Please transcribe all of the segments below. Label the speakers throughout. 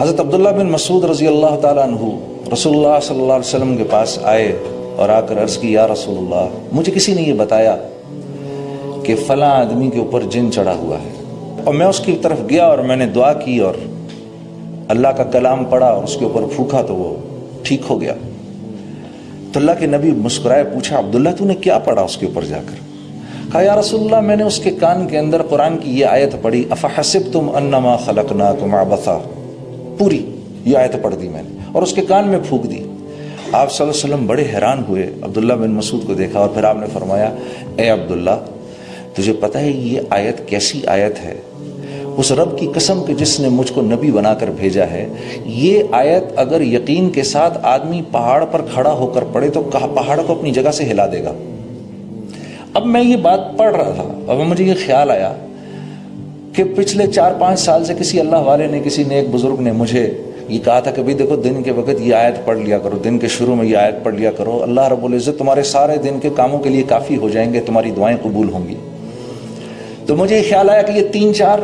Speaker 1: حضرت عبداللہ بن مسعود رضی اللہ تعالیٰ عنہ رسول اللہ صلی اللہ علیہ وسلم کے پاس آئے اور آ کر عرض کی یا رسول اللہ مجھے کسی نے یہ بتایا کہ فلاں آدمی کے اوپر جن چڑھا ہوا ہے، اور میں اس کی طرف گیا اور میں نے دعا کی اور اللہ کا کلام پڑھا اور اس کے اوپر پھونکا تو وہ ٹھیک ہو گیا۔ تو اللہ کے نبی مسکرائے، پوچھا عبداللہ تو نے کیا پڑھا اس کے اوپر جا کر؟ کہا یا رسول اللہ میں نے اس کے کان کے اندر قرآن کی یہ آیت پڑھی افحسبتم انما خلقناکم عبثا، پوری یہ آیت پڑھ دی میں نے اور اس کے کان میں پھونک دی۔ آپ صلی اللہ علیہ وسلم بڑے حیران ہوئے، عبداللہ بن مسعود کو دیکھا اور پھر آپ نے فرمایا اے عبداللہ تجھے پتہ ہے یہ آیت کیسی آیت ہے؟ اس رب کی قسم کہ جس نے مجھ کو نبی بنا کر بھیجا ہے، یہ آیت اگر یقین کے ساتھ آدمی پہاڑ پر کھڑا ہو کر پڑھے تو پہاڑ کو اپنی جگہ سے ہلا دے گا۔ اب میں یہ بات پڑھ رہا تھا اب مجھے یہ خیال آیا کہ پچھلے 4-5 سال سے کسی اللہ والے نے، کسی نیک بزرگ نے مجھے یہ کہا تھا کہ بھئی دیکھو دن کے وقت یہ آیت پڑھ لیا کرو، دن کے شروع میں یہ آیت پڑھ لیا کرو، اللہ رب العزت تمہارے سارے دن کے کاموں کے لیے کافی ہو جائیں گے، تمہاری دعائیں قبول ہوں گی۔ تو مجھے یہ خیال آیا کہ یہ 3-4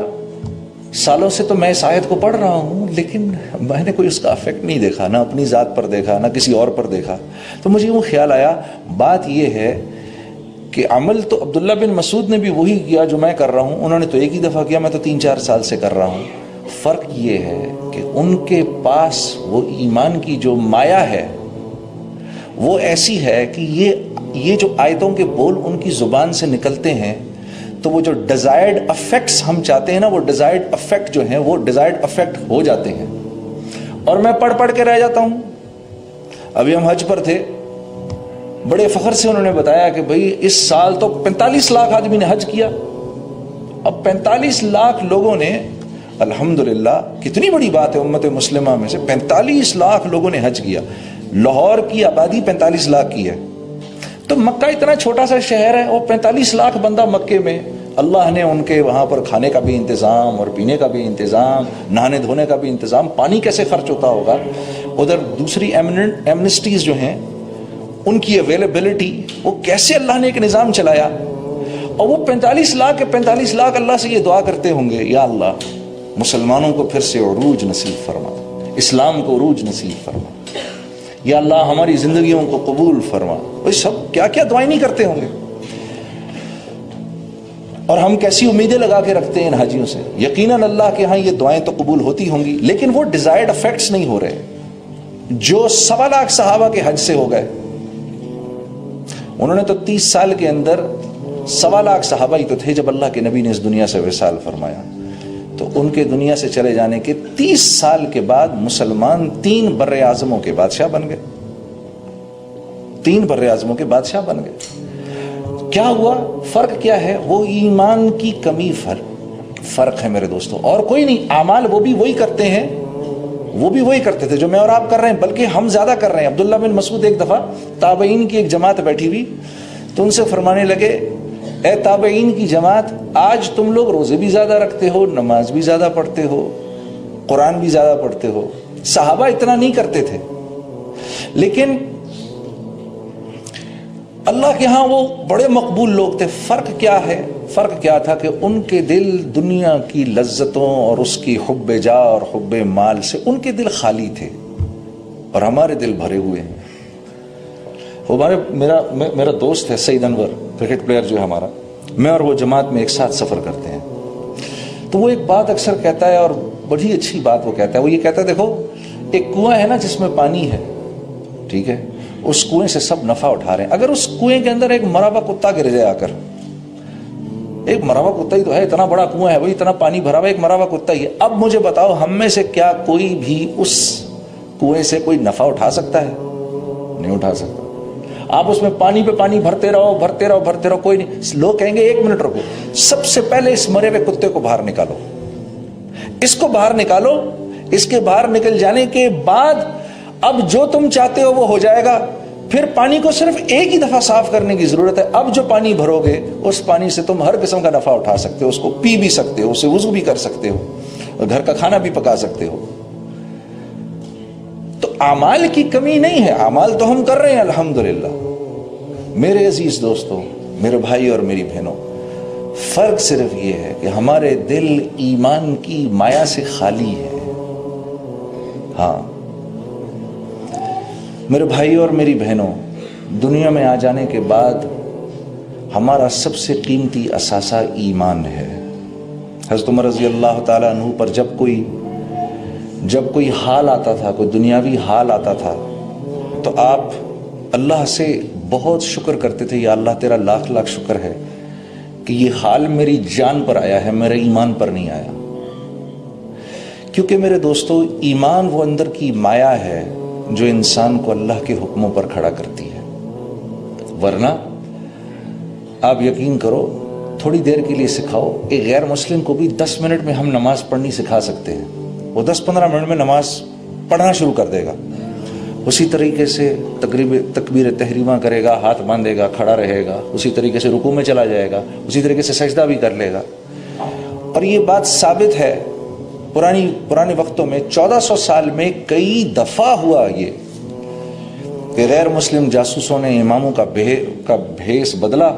Speaker 1: سالوں سے تو میں اس آیت کو پڑھ رہا ہوں لیکن میں نے کوئی اس کا افیکٹ نہیں دیکھا، نہ اپنی ذات پر دیکھا نہ کسی اور پر دیکھا۔ تو مجھے وہ خیال آیا بات یہ ہے کہ عمل تو عبداللہ بن مسعود نے بھی وہی کیا جو میں کر رہا ہوں، انہوں نے تو ایک ہی دفعہ کیا، میں تو 3-4 سال سے کر رہا ہوں۔ فرق یہ ہے کہ ان کے پاس وہ ایمان کی جو مایا ہے وہ ایسی ہے کہ یہ جو آیتوں کے بول ان کی زبان سے نکلتے ہیں تو وہ جو ڈیزائرڈ افیکٹس ہم چاہتے ہیں نا، وہ ڈیزائرڈ افیکٹ جو ہیں وہ ڈیزائرڈ افیکٹ ہو جاتے ہیں، اور میں پڑھ پڑھ کے رہ جاتا ہوں۔ ابھی ہم حج پر تھے، بڑے فخر سے انہوں نے بتایا کہ بھئی اس سال تو 45 لاکھ آدمی نے حج کیا۔ اب 45 لاکھ لوگوں نے، الحمدللہ کتنی بڑی بات ہے، امت مسلمہ میں سے 45 لاکھ لوگوں نے حج کیا۔ لاہور کی آبادی 45 لاکھ کی ہے، تو مکہ اتنا چھوٹا سا شہر ہے اور 45 لاکھ بندہ مکے میں، اللہ نے ان کے وہاں پر کھانے کا بھی انتظام اور پینے کا بھی انتظام، نہانے دھونے کا بھی انتظام، پانی کیسے خرچ ہوتا ہوگا، ادھر دوسری ایمنسٹیز جو ہیں ان کی اویلیبلٹی، وہ کیسے اللہ نے ایک نظام چلایا۔ اور وہ 45 لاکھ اللہ سے یہ دعا کرتے ہوں گے یا اللہ مسلمانوں کو پھر سے عروج نصیب فرما، اسلام کو عروج نصیب فرما، یا اللہ ہماری زندگیوں کو قبول فرما۔ وہ سب کیا کیا دعائیں نہیں کرتے ہوں گے، اور ہم کیسی امیدیں لگا کے رکھتے ہیں ان حاجیوں سے۔ یقیناً اللہ کے ہاں یہ دعائیں تو قبول ہوتی ہوں گی لیکن وہ ڈیزائرڈ افیکٹس نہیں ہو رہے جو 1.25 لاکھ صحابہ کے حج سے ہو گئے۔ انہوں نے تو 30 سال کے اندر 1.25 لاکھ صحابہ ہی تو تھے جب اللہ کے نبی نے اس دنیا سے وصال فرمایا، تو ان کے دنیا سے چلے جانے کے 30 سال کے بعد مسلمان 3 بر اعظموں کے بادشاہ بن گئے، 3 بر اعظموں کے بادشاہ بن گئے۔ کیا ہوا؟ فرق کیا ہے؟ وہ ایمان کی کمی فرق ہے میرے دوستوں، اور کوئی نہیں۔ اعمال وہ بھی وہی کرتے ہیں، وہ بھی وہی کرتے تھے جو میں اور آپ کر رہے ہیں، بلکہ ہم زیادہ کر رہے ہیں۔ عبداللہ بن مسعود ایک دفعہ تابعین کی ایک جماعت بیٹھی ہوئی تو ان سے فرمانے لگے اے تابعین کی جماعت، آج تم لوگ روزے بھی زیادہ رکھتے ہو، نماز بھی زیادہ پڑھتے ہو، قرآن بھی زیادہ پڑھتے ہو۔ صحابہ اتنا نہیں کرتے تھے لیکن اللہ کے ہاں وہ بڑے مقبول لوگ تھے۔ فرق کیا ہے؟ فرق کیا تھا کہ ان کے دل دنیا کی لذتوں اور اس کی حب جاہ اور حب مال سے ان کے دل خالی تھے، اور ہمارے دل بھرے ہوئے ہیں۔ میرا دوست ہے سعید انور، کرکٹ پلیئر جو ہے ہمارا، میں اور وہ جماعت میں ایک ساتھ سفر کرتے ہیں، تو وہ ایک بات اکثر کہتا ہے اور بڑی اچھی بات وہ کہتا ہے۔ وہ یہ کہتا ہے دیکھو ایک کنواں ہے نا جس میں پانی ہے، ٹھیک ہے، اس کنویں سے سب نفع اٹھا رہے ہیں، اگر اس کنویں کے اندر ایک مرا ہوا کتا گر جائے آ کر، ایک مرا ہوا کتا ہی تو ہے، اتنا بڑا کنواں ہے وہی، اتنا پانی بھرا ہوا، ایک مرا ہوا کتا ہی ہے، اب مجھے بتاؤ ہم میں سے کیا کوئی بھی اس کنویں سے کوئی نفع اٹھا سکتا ہے؟ نہیں اٹھا سکتا۔ آپ اس میں پانی پہ پانی بھرتے رہو، کوئی نہیں۔ لوگ کہیں گے 1 منٹ رکو، سب سے پہلے اس مرے ہوئے کتے کو باہر نکالو، اس کو باہر نکالو، اس کے باہر نکل جانے کے بعد اب جو تم چاہتے ہو وہ ہو جائے گا۔ پھر پانی کو صرف ایک ہی دفعہ صاف کرنے کی ضرورت ہے۔ اب جو پانی بھرو گے اس پانی سے تم ہر قسم کا نفع اٹھا سکتے ہو، اس کو پی بھی سکتے ہو، اسے وضو بھی کر سکتے ہو، اور گھر کا کھانا بھی پکا سکتے ہو۔ تو اعمال کی کمی نہیں ہے، اعمال تو ہم کر رہے ہیں الحمدللہ۔ میرے عزیز دوستوں، میرے بھائی اور میری بہنوں، فرق صرف یہ ہے کہ ہمارے دل ایمان کی مایا سے خالی ہے، ہاں میرے بھائی اور میری بہنوں، دنیا میں آ جانے کے بعد ہمارا سب سے قیمتی اثاثہ ایمان ہے۔ حضرت عمر رضی اللہ تعالیٰ عنہ پر جب کوئی حال آتا تھا، کوئی دنیاوی حال آتا تھا، تو آپ اللہ سے بہت شکر کرتے تھے، یا اللہ تیرا لاکھ لاکھ شکر ہے کہ یہ حال میری جان پر آیا ہے، میرے ایمان پر نہیں آیا۔ کیونکہ میرے دوستو، ایمان وہ اندر کی مایا ہے جو انسان کو اللہ کے حکموں پر کھڑا کرتی ہے۔ ورنہ آپ یقین کرو، تھوڑی دیر کے لیے سکھاؤ، ایک غیر مسلم کو بھی 10 منٹ میں ہم نماز پڑھنی سکھا سکتے ہیں، وہ 10-15 منٹ میں نماز پڑھنا شروع کر دے گا۔ اسی طریقے سے تکبیر تحریمہ کرے گا، ہاتھ باندھے گا، کھڑا رہے گا، اسی طریقے سے رکوع میں چلا جائے گا، اسی طریقے سے سجدہ بھی کر لے گا۔ اور یہ بات ثابت ہے، پرانے وقتوں میں 1400 سال میں کئی دفعہ ہوا یہ کہ غیر مسلم جاسوسوں نے اماموں کا بھیس بدلا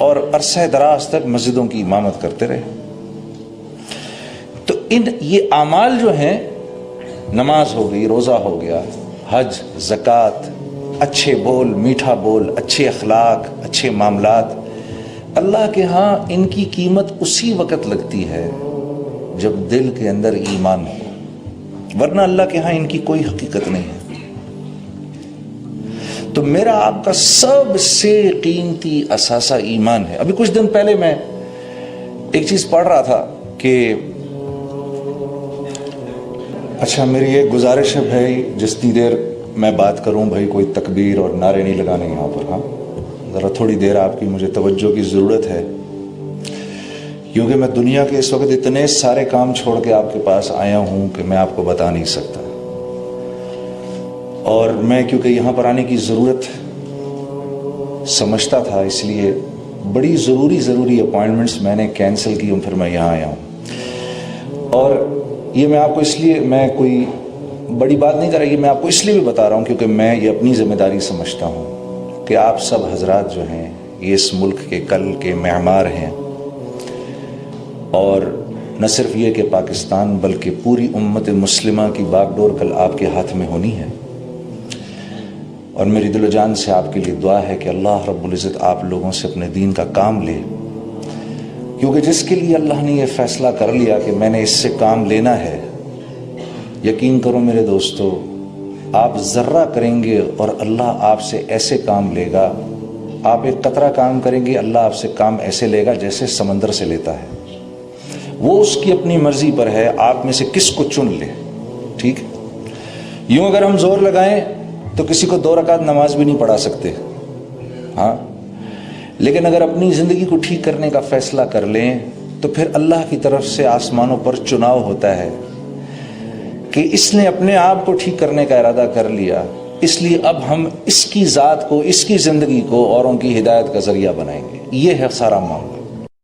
Speaker 1: اور عرصہ دراز تک مسجدوں کی امامت کرتے رہے۔ تو یہ اعمال جو ہیں، نماز ہو گئی، روزہ ہو گیا، حج، زکوٰۃ، اچھے بول، میٹھا بول، اچھے اخلاق، اچھے معاملات، اللہ کے ہاں ان کی قیمت اسی وقت لگتی ہے جب دل کے اندر ایمان ہو، ورنہ اللہ کے ہاں ان کی کوئی حقیقت نہیں ہے۔ تو میرا آپ کا سب سے قیمتی اثاثہ ایمان ہے۔ ابھی کچھ دن پہلے میں ایک چیز پڑھ رہا تھا کہ اچھا، میری ایک گزارش ہے بھائی، جتنی دیر میں بات کروں بھائی، کوئی تکبیر اور نعرے نہیں لگانے یہاں پر، ہاں ذرا تھوڑی دیر آپ کی مجھے توجہ کی ضرورت ہے، کیونکہ میں دنیا کے اس وقت اتنے سارے کام چھوڑ کے آپ کے پاس آیا ہوں کہ میں آپ کو بتا نہیں سکتا۔ اور میں کیونکہ یہاں پر آنے کی ضرورت سمجھتا تھا، اس لیے بڑی ضروری اپوائنٹمنٹس میں نے کینسل کی ہوں، پھر میں یہاں آیا ہوں۔ اور یہ میں آپ کو اس لیے، میں کوئی بڑی بات نہیں کر رہا، یہ میں آپ کو اس لیے بھی بتا رہا ہوں کیونکہ میں یہ اپنی ذمہ داری سمجھتا ہوں کہ آپ سب حضرات جو ہیں یہ اس ملک کے کل کے معمار ہیں، اور نہ صرف یہ کہ پاکستان بلکہ پوری امت مسلمہ کی باغ ڈور کل آپ کے ہاتھ میں ہونی ہے۔ اور میری دل و جان سے آپ کے لیے دعا ہے کہ اللہ رب العزت آپ لوگوں سے اپنے دین کا کام لے، کیونکہ جس کے لیے اللہ نے یہ فیصلہ کر لیا کہ میں نے اس سے کام لینا ہے، یقین کرو میرے دوستو، آپ ذرہ کریں گے اور اللہ آپ سے ایسے کام لے گا، آپ ایک قطرہ کام کریں گے، اللہ آپ سے کام ایسے لے گا جیسے سمندر سے لیتا ہے۔ وہ اس کی اپنی مرضی پر ہے، آپ میں سے کس کو چن لے، ٹھیک ہے؟ یوں اگر ہم زور لگائیں تو کسی کو 2 رکعت نماز بھی نہیں پڑھا سکتے، ہاں، لیکن اگر اپنی زندگی کو ٹھیک کرنے کا فیصلہ کر لیں تو پھر اللہ کی طرف سے آسمانوں پر چناؤ ہوتا ہے کہ اس نے اپنے آپ کو ٹھیک کرنے کا ارادہ کر لیا، اس لیے اب ہم اس کی ذات کو، اس کی زندگی کو اوروں کی ہدایت کا ذریعہ بنائیں گے۔ یہ ہے سارا معاملہ۔